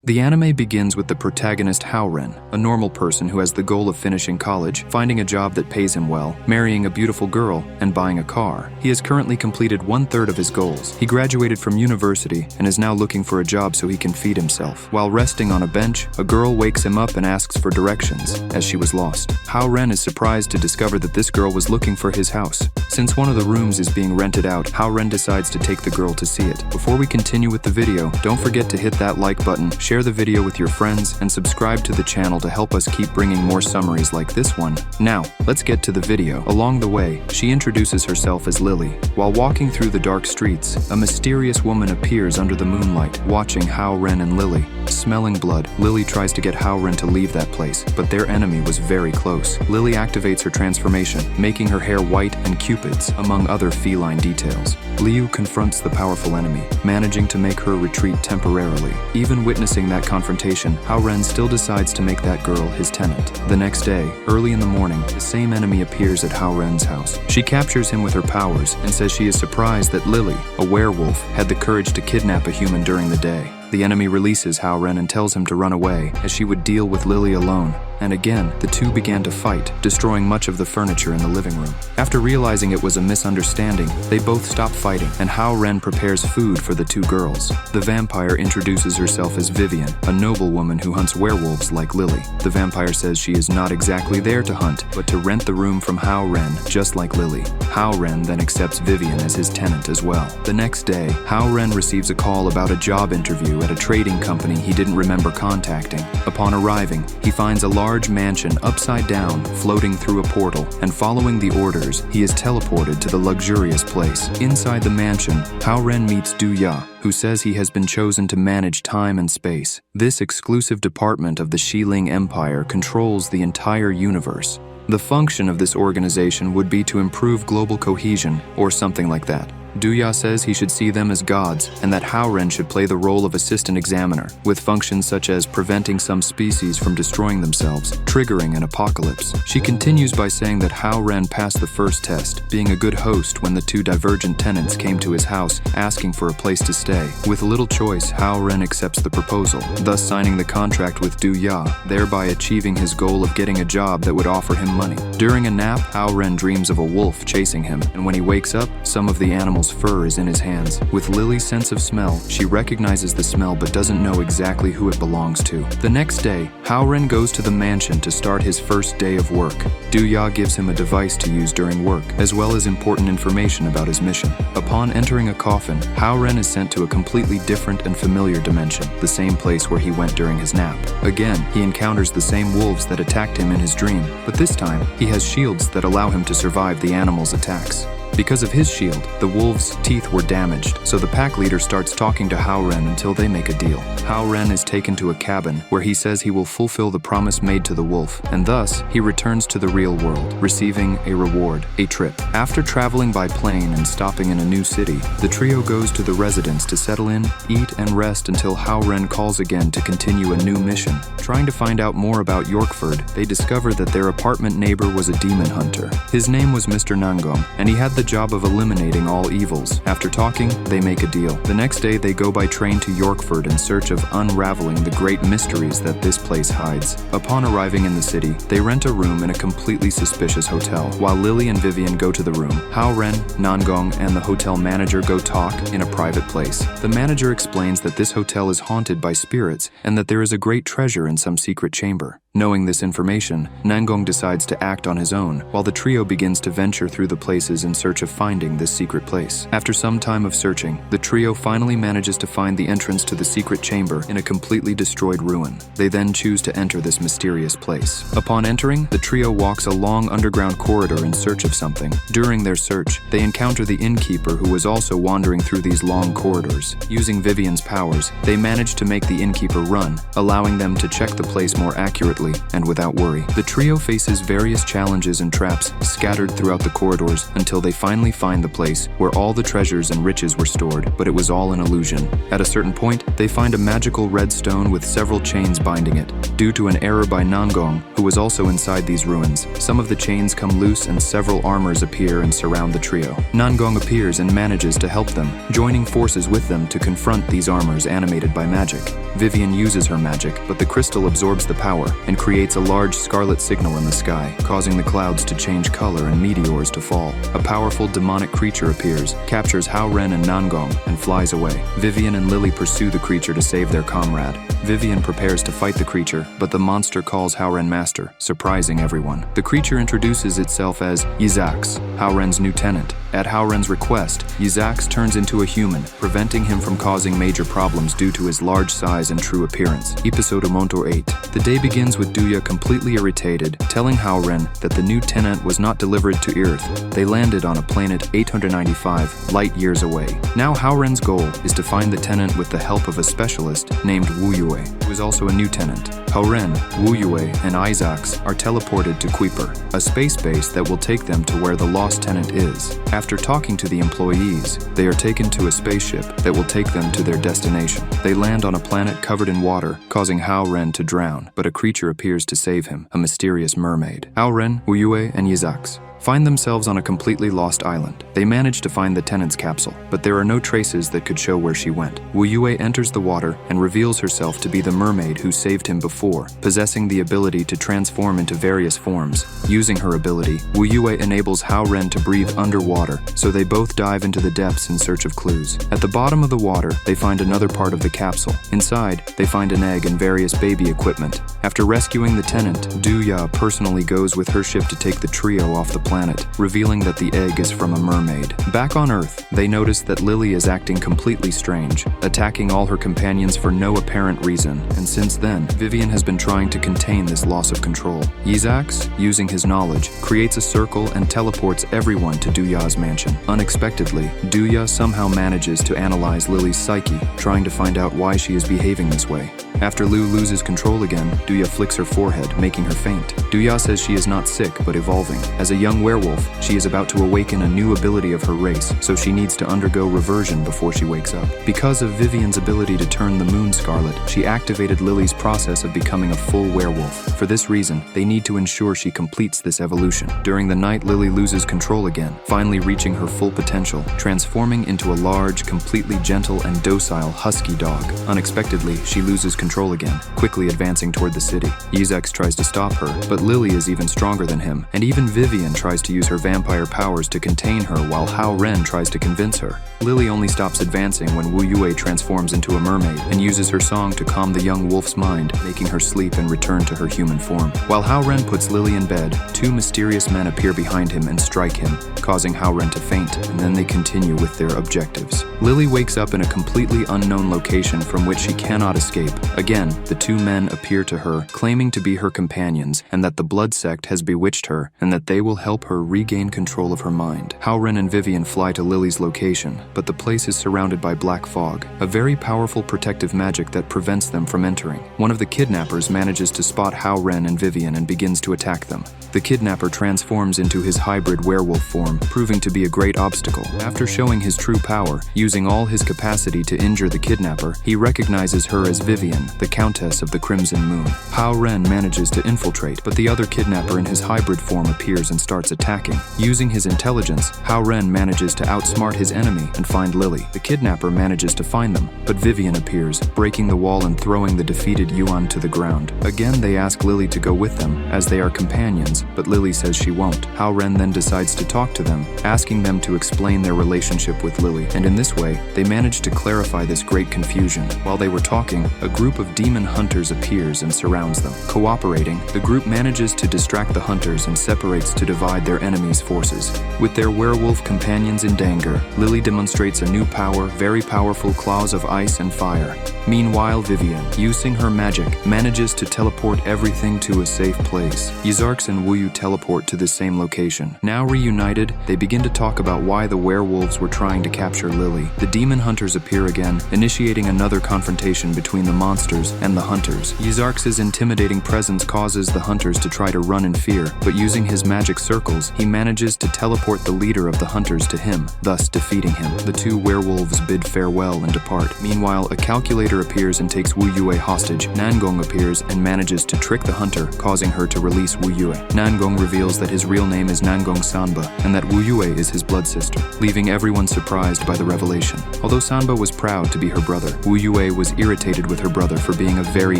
The anime begins with the protagonist Hao-Ren, a normal person who has the goal of finishing college, finding a job that pays him well, marrying a beautiful girl, and buying a car. He has currently completed 1/3 of his goals. He graduated from university and is now looking for a job so he can feed himself. While resting on a bench, a girl wakes him up and asks for directions, as she was lost. Hao-Ren is surprised to discover that this girl was looking for his house. Since one of the rooms is being rented out, Hao-Ren decides to take the girl to see it. Before we continue with the video, don't forget to hit that like button, share the video with your friends, and subscribe to the channel to help us keep bringing more summaries like this one. Now, let's get to the video. Along the way, she introduces herself as Lily. While walking through the dark streets, a mysterious woman appears under the moonlight, watching Hao-Ren and Lily. Smelling blood, Lily tries to get Hao-Ren to leave that place, but their enemy was very close. Lily activates her transformation, making her hair white and Cupid's, among other feline details. Liu confronts the powerful enemy, managing to make her retreat temporarily. Even witnessing that confrontation, Hao-Ren still decides to make that girl his tenant. The next day, early in the morning, the same enemy appears at Hao-Ren's house. She captures him with her powers and says she is surprised that Lily, a werewolf, had the courage to kidnap a human during the day. The enemy releases Hao-Ren and tells him to run away, as she would deal with Lily alone. And again, the two began to fight, destroying much of the furniture in the living room. After realizing it was a misunderstanding, they both stop fighting, and Hao-Ren prepares food for the two girls. The vampire introduces herself as Vivian, a noblewoman who hunts werewolves like Lily. The vampire says she is not exactly there to hunt, but to rent the room from Hao-Ren, just like Lily. Hao-Ren then accepts Vivian as his tenant as well. The next day, Hao-Ren receives a call about a job interview at a trading company he didn't remember contacting. Upon arriving, he finds a large mansion upside down, floating through a portal, and following the orders, he is teleported to the luxurious place. Inside the mansion, Hao-Ren meets Du-Ya, who says he has been chosen to manage time and space. This exclusive department of the Xiling Empire controls the entire universe. The function of this organization would be to improve global cohesion, or something like that. Du-Ya says he should see them as gods, and that Hao-Ren should play the role of assistant examiner, with functions such as preventing some species from destroying themselves, triggering an apocalypse. She continues by saying that Hao-Ren passed the first test, being a good host when the two divergent tenants came to his house asking for a place to stay. With little choice, Hao-Ren accepts the proposal, thus signing the contract with Du-Ya, thereby achieving his goal of getting a job that would offer him money. During a nap, Hao-Ren dreams of a wolf chasing him, and when he wakes up, some of the animal's fur is in his hands. With Lily's sense of smell, she recognizes the smell but doesn't know exactly who it belongs to. The next day, Hao-Ren goes to the mansion to start his first day of work. Du-Ya gives him a device to use during work, as well as important information about his mission. Upon entering a coffin, Hao-Ren is sent to a completely different and familiar dimension, the same place where he went during his nap. Again, he encounters the same wolves that attacked him in his dream, but this time, he has shields that allow him to survive the animals' attacks. Because of his shield, the wolves' teeth were damaged, so the pack leader starts talking to Hao-Ren until they make a deal. Hao-Ren is taken to a cabin where he says he will fulfill the promise made to the wolf, and thus he returns to the real world, receiving a reward, a trip. After traveling by plane and stopping in a new city, the trio goes to the residence to settle in, eat, and rest until Hao-Ren calls again to continue a new mission. Trying to find out more about Yorkford, they discover that their apartment neighbor was a demon hunter. His name was Mr. Nangong, and he had the job of eliminating all evils. After talking, they make a deal. The next day, they go by train to Yorkford in search of unraveling the great mysteries that this place hides. Upon arriving in the city, they rent a room in a completely suspicious hotel. While Lily and Vivian go to the room, Hao-Ren, Nangong, and the hotel manager go talk in a private place. The manager explains that this hotel is haunted by spirits and that there is a great treasure in some secret chamber. Knowing this information, Nangong decides to act on his own, while the trio begins to venture through the places in search of finding this secret place. After some time of searching, the trio finally manages to find the entrance to the secret chamber in a completely destroyed ruin. They then choose to enter this mysterious place. Upon entering, the trio walks a long underground corridor in search of something. During their search, they encounter the innkeeper who was also wandering through these long corridors. Using Vivian's powers, they manage to make the innkeeper run, allowing them to check the place more accurately quickly and without worry. The trio faces various challenges and traps scattered throughout the corridors until they finally find the place where all the treasures and riches were stored, but it was all an illusion. At a certain point, they find a magical red stone with several chains binding it. Due to an error by Nangong, who was also inside these ruins, some of the chains come loose and several armors appear and surround the trio. Nangong appears and manages to help them, joining forces with them to confront these armors animated by magic. Vivian uses her magic, but the crystal absorbs the power and creates a large scarlet signal in the sky, causing the clouds to change color and meteors to fall. A powerful demonic creature appears, captures Hao Ren and Nangong, and flies away. Vivian and Lily pursue the creature to save their comrade. Vivian prepares to fight the creature, but the monster calls Hao Ren master, surprising everyone. The creature introduces itself as Yizax, Hao Ren's new tenant. At Hao Ren's request, Yizax turns into a human, preventing him from causing major problems due to his large size and true appearance. Episode Monto 8. The day begins with Duya completely irritated, telling Hao Ren that the new tenant was not delivered to Earth. They landed on a planet 895 light years away. Now Hao Ren's goal is to find the tenant with the help of a specialist named Wu Yue, who is also a new tenant. Hao Ren, Wu Yue, and Yizax are teleported to Kuiper, a space base that will take them to where the lost tenant is. After talking to the employees, they are taken to a spaceship that will take them to their destination. They land on a planet covered in water, causing Hao Ren to drown, but a creature appears to save him, a mysterious mermaid. Hao Ren, Wu Yue, and Yizax find themselves on a completely lost island. They manage to find the tenant's capsule, but there are no traces that could show where she went. Wu Yue enters the water and reveals herself to be the mermaid who saved him before, possessing the ability to transform into various forms. Using her ability, Wu Yue enables Hao Ren to breathe underwater, so they both dive into the depths in search of clues. At the bottom of the water, they find another part of the capsule. Inside, they find an egg and various baby equipment. After rescuing the tenant, Duya personally goes with her ship to take the trio off the planet, revealing that the egg is from a mermaid. Back on Earth, they notice that Lily is acting completely strange, attacking all her companions for no apparent reason, and since then, Vivian has been trying to contain this loss of control. Yizax, using his knowledge, creates a circle and teleports everyone to Duya's mansion. Unexpectedly, Duya somehow manages to analyze Lily's psyche, trying to find out why she is behaving this way. After Lu loses control again, Duya flicks her forehead, making her faint. Duya says she is not sick, but evolving. As a young werewolf, she is about to awaken a new ability of her race, so she needs to undergo reversion before she wakes up. Because of Vivian's ability to turn the moon scarlet, she activated Lily's process of becoming a full werewolf. For this reason, they need to ensure she completes this evolution. During the night, Lily loses control again, finally reaching her full potential, transforming into a large, completely gentle and docile husky dog. Unexpectedly, she loses control again, quickly advancing toward the city. Yizax tries to stop her, but Lily is even stronger than him, and even Vivian tries to use her vampire powers to contain her while Hao Ren tries to convince her. Lily only stops advancing when Wu Yue transforms into a mermaid and uses her song to calm the young wolf's mind, making her sleep and return to her human form. While Hao Ren puts Lily in bed, two mysterious men appear behind him and strike him, causing Hao Ren to faint, and then they continue with their objectives. Lily wakes up in a completely unknown location from which she cannot escape. Again, the two men appear to her, claiming to be her companions, and that the blood sect has bewitched her, and that they will help her regain control of her mind. Hao Ren and Vivian fly to Lily's location, but the place is surrounded by black fog, a very powerful protective magic that prevents them from entering. One of the kidnappers manages to spot Hao Ren and Vivian and begins to attack them. The kidnapper transforms into his hybrid werewolf form, proving to be a great obstacle. After showing his true power, using all his capacity to injure the kidnapper, he recognizes her as Vivian, the Countess of the Crimson Moon. Hao Ren manages to infiltrate, but the other kidnapper in his hybrid form appears and starts attacking. Using his intelligence, Hao Ren manages to outsmart his enemy and find Lily. The kidnapper manages to find them, but Vivian appears, breaking the wall and throwing the defeated Yuan to the ground. Again, they ask Lily to go with them, as they are companions, but Lily says she won't. Hao Ren then decides to talk to them, asking them to explain their relationship with Lily, and in this way, they manage to clarify this great confusion. While they were talking, a group of demon hunters appears and surrounds them. Cooperating, the group manages to distract the hunters and separates to divide alongside their enemies' forces. With their werewolf companions in danger, Lily demonstrates a new power, very powerful claws of ice and fire. Meanwhile, Vivian, using her magic, manages to teleport everything to a safe place. Yzarks and Wuyu teleport to the same location. Now reunited, they begin to talk about why the werewolves were trying to capture Lily. The demon hunters appear again, initiating another confrontation between the monsters and the hunters. Yzarks' intimidating presence causes the hunters to try to run in fear, but using his magic circles, he manages to teleport the leader of the hunters to him, thus defeating him. The two werewolves bid farewell and depart. Meanwhile, a calculator appears and takes Wu Yue hostage. Nangong appears and manages to trick the hunter, causing her to release Wu Yue. Nangong reveals that his real name is Nangong Sanba, and that Wu Yue is his blood sister, leaving everyone surprised by the revelation. Although Sanba was proud to be her brother, Wu Yue was irritated with her brother for being a very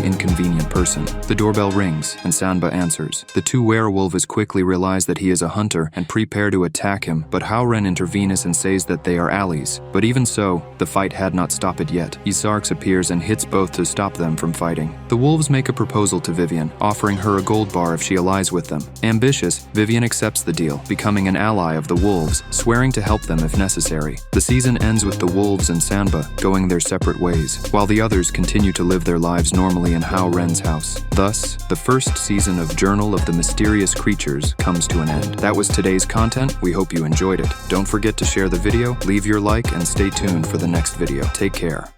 inconvenient person. The doorbell rings, and Sanba answers. The two werewolves quickly realize that he is a hunter and prepare to attack him, but Haoren intervenes and says that they are allies. But even so, the fight had not stopped yet. Yzarks appears and hits both to stop them from fighting. The wolves make a proposal to Vivian, offering her a gold bar if she allies with them. Ambitious, Vivian accepts the deal, becoming an ally of the wolves, swearing to help them if necessary. The season ends with the wolves and Sanba going their separate ways, while the others continue to live their lives normally in Hao Ren's house. Thus, the first season of Journal of the Mysterious Creatures comes to an end. That was today's content. We hope you enjoyed it. Don't forget to share the video, leave your like, and stay tuned for the next video. Take care.